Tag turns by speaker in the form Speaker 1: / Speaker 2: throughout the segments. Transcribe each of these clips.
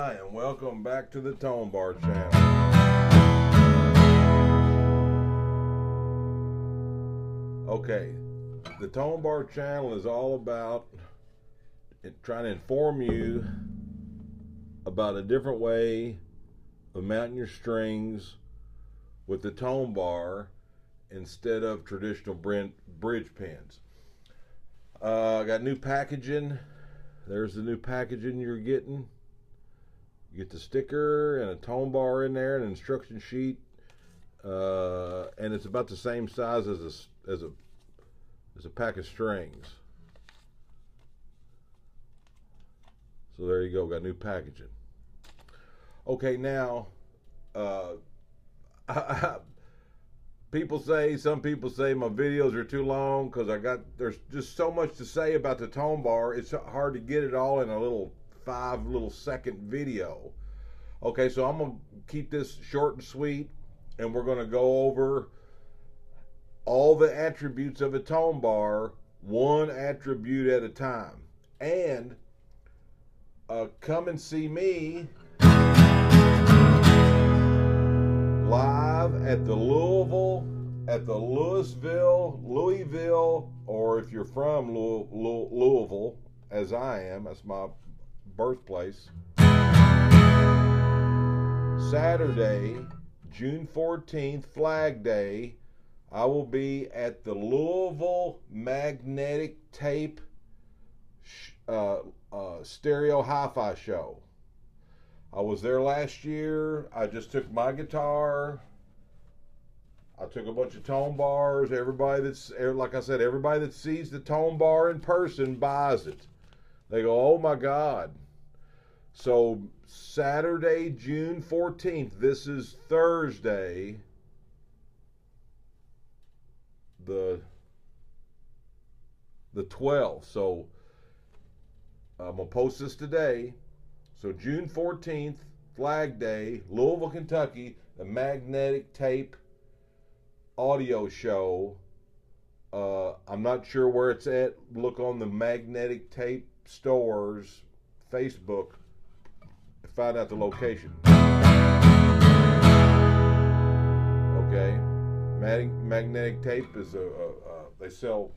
Speaker 1: Hi, and welcome back to the Tonebar channel. Okay, the Tonebar channel is all about trying to inform you about a different way of mounting your strings with the tone bar instead of traditional bridge pins. I got new packaging. There's the new packaging you're getting. You get the sticker and a tone bar in there, and an instruction sheet, and it's about the same size as a pack of strings. So there you go, got new packaging. Okay, now some people say my videos are too long because there's just so much to say about the tone bar. It's hard to get it all in a little 5-second video. Okay, so I'm gonna keep this short and sweet, and we're gonna go over all the attributes of a tone bar, one attribute at a time. And come and see me live at the Louisville, or if you're from Louisville, as I am, that's my birthplace. Saturday, June 14th, Flag Day, I will be at the Louisville Magnetic Tape Stereo Hi-Fi Show. I was there last year. I just took my guitar. I took a bunch of tone bars. Everybody that sees the tone bar in person buys it. They go, oh my God. So Saturday, June 14th, this is Thursday, the 12th. So I'm going to post this today. So June 14th, Flag Day, Louisville, Kentucky, the Magnetic Tape Audio Show. I'm not sure where it's at. Look on the Magnetic Tape Stores Facebook to find out the location. Okay, Magnetic Tape is they sell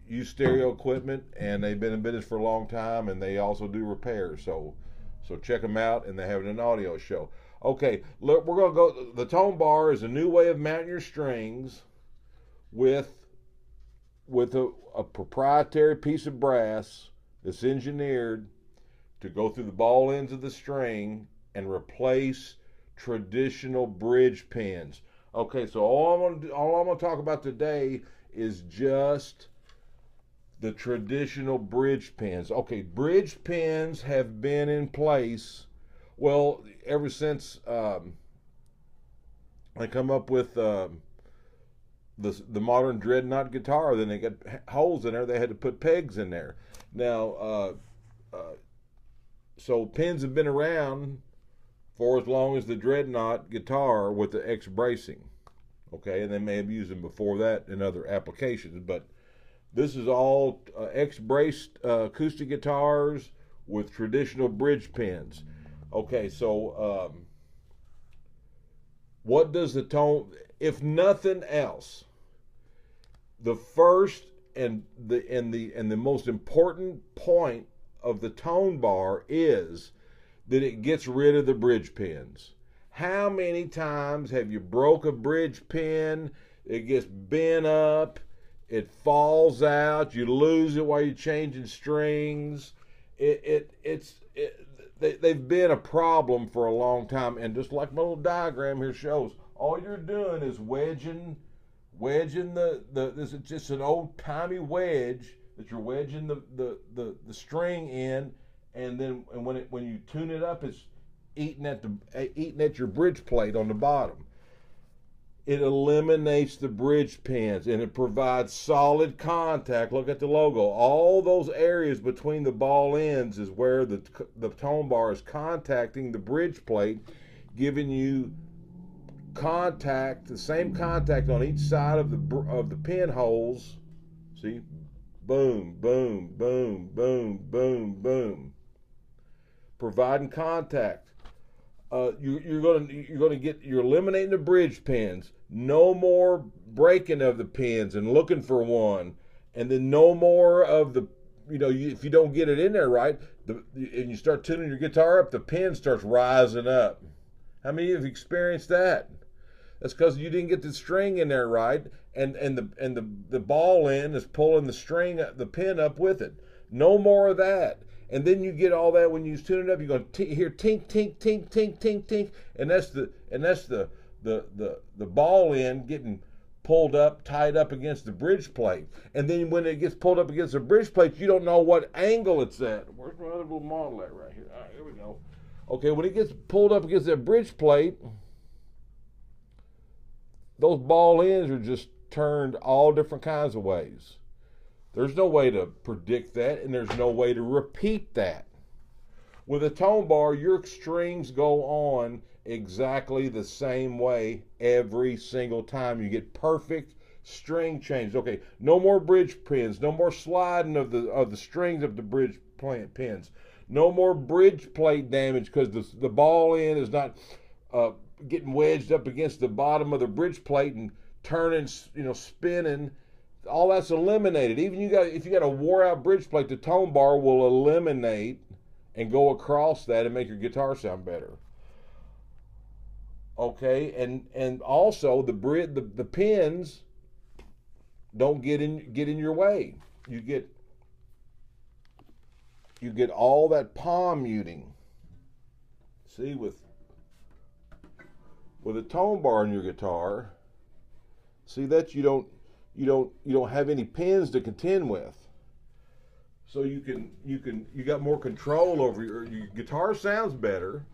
Speaker 1: used stereo equipment, and they've been in business for a long time, and they also do repairs. So check them out, and they're having an audio show. Okay, look, we're gonna go. The tone bar is a new way of mounting your strings with a proprietary piece of brass that's engineered to go through the ball ends of the string and replace traditional bridge pins. Okay, so all I'm gonna talk about today is just the traditional bridge pins. Okay, bridge pins have been in place, well, ever since they come up with the modern dreadnought guitar. Then they got holes in there. They had to put pegs in there. Now, so pins have been around for as long as the dreadnought guitar with the X bracing. Okay, and they may have used them before that in other applications, but this is all X-braced acoustic guitars with traditional bridge pins. Okay, so what does the tone, if nothing else, the first and the most important point of the tone bar is that it gets rid of the bridge pins. How many times have you broke a bridge pin? It gets bent up. It falls out. You lose it while you're changing strings. They've been a problem for a long time. And just like my little diagram here shows, all you're doing is wedging this is just an old timey wedge that you're wedging the string in, and then when you tune it up, it's eating at your bridge plate on the bottom. It eliminates the bridge pins, and it provides solid contact. Look at the logo. All those areas between the ball ends is where the tone bar is contacting the bridge plate, giving you contact, the same contact on each side of the pinholes. See, boom, boom, boom, boom, boom, boom. providing contact. You're eliminating the bridge pins. No more breaking of the pins and looking for one, and then no more of the, if you don't get it in there right, and you start tuning your guitar up, the pin starts rising up. How many of you have experienced that? That's because you didn't get the string in there right, and the ball end is pulling the pin up with it. No more of that. And then you get all that when you tune it up. You're going to hear tink, tink, tink, tink, tink, tink, and that's the ball end getting pulled up, tied up against the bridge plate. And then when it gets pulled up against the bridge plate, you don't know what angle it's at. Where's my other little model at right here? All right, here we go. Okay, when it gets pulled up against that bridge plate, those ball ends are just turned all different kinds of ways. There's no way to predict that, and there's no way to repeat that. With a tone bar, your strings go on exactly the same way every single time. You get perfect string change. Okay, no more bridge pins, no more sliding of the strings of the bridge pins, no more bridge plate damage because the ball end is not getting wedged up against the bottom of the bridge plate and turning, spinning. All that's eliminated. Even if you got a wore out bridge plate, the tone bar will eliminate and go across that and make your guitar sound better. Okay, and also the pins don't get in your way. You get all that palm muting. See, with a tone bar in your guitar, see that you don't have any pins to contend with. So you got more control over your guitar sounds better.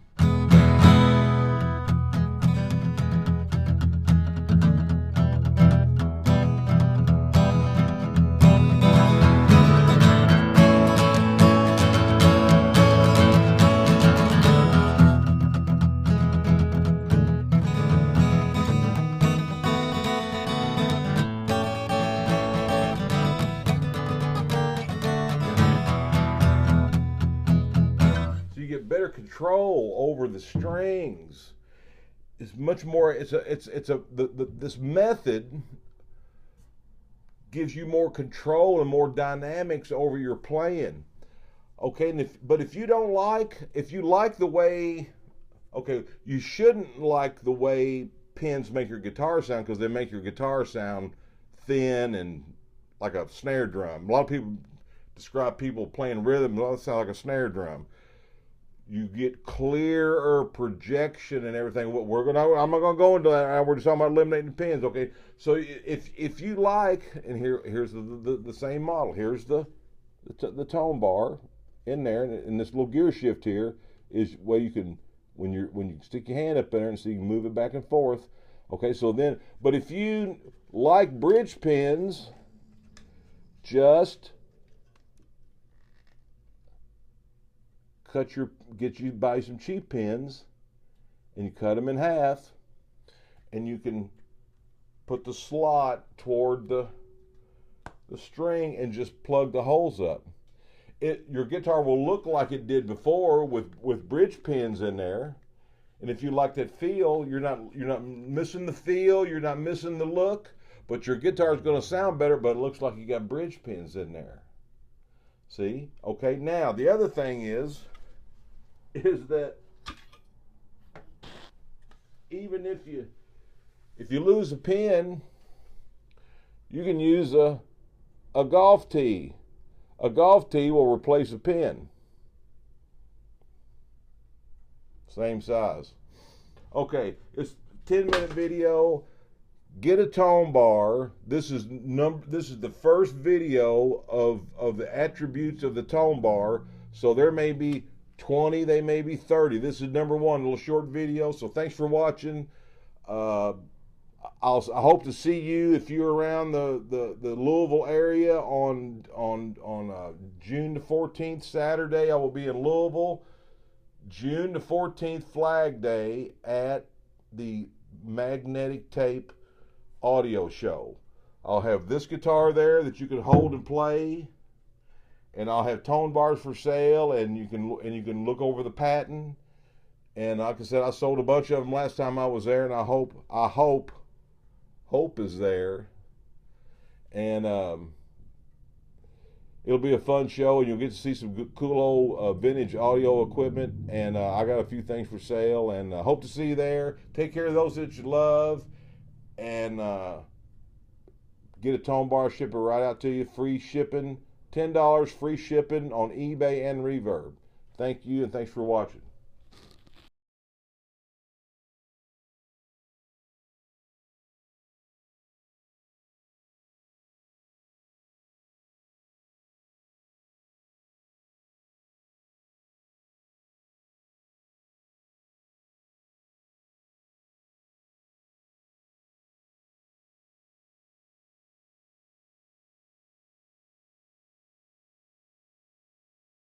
Speaker 1: Better control over the strings. It's much more. This method gives you more control and more dynamics over your playing. Okay, but if you like the way, okay, you shouldn't like the way pins make your guitar sound because they make your guitar sound thin and like a snare drum. A lot of people describe people playing rhythm. It sound like a snare drum. You get clearer projection and everything. I'm not gonna go into that. We're just talking about eliminating the pins. Okay, so if you like, and here's the same model. Here's the tone bar in there, and this little gear shift here is where you can when you stick your hand up there and so you can move it back and forth. Okay, so then, but if you like bridge pins, just buy some cheap pins, and you cut them in half, and you can put the slot toward the string and just plug the holes up. Your guitar will look like it did before with bridge pins in there, and if you like that feel, you're not missing the feel, you're not missing the look, but your guitar is going to sound better, but it looks like you got bridge pins in there. See? Okay, now the other thing is that even if you lose a pin, you can use a golf tee. A golf tee will replace a pin. Same size. Okay, it's a 10-minute video. Get a tone bar. This is the first video of the attributes of the tone bar. So there may be 20, they may be 30. This is number one, a little short video. So thanks for watching. I hope to see you if you're around the Louisville area on June the 14th, Saturday. I will be in Louisville. June the 14th, Flag Day, at the Magnetic Tape audio show. I'll have this guitar there that you can hold and play, and I'll have tone bars for sale, and you can look over the patent. And like I said, I sold a bunch of them last time I was there, and I hope is there, and it'll be a fun show, and you'll get to see some good, cool old vintage audio equipment. And I got a few things for sale, and hope to see you there. Take care of those that you love, and get a tone bar, ship it right out to you, free shipping, $10 free shipping on eBay and Reverb. Thank you, and thanks for watching.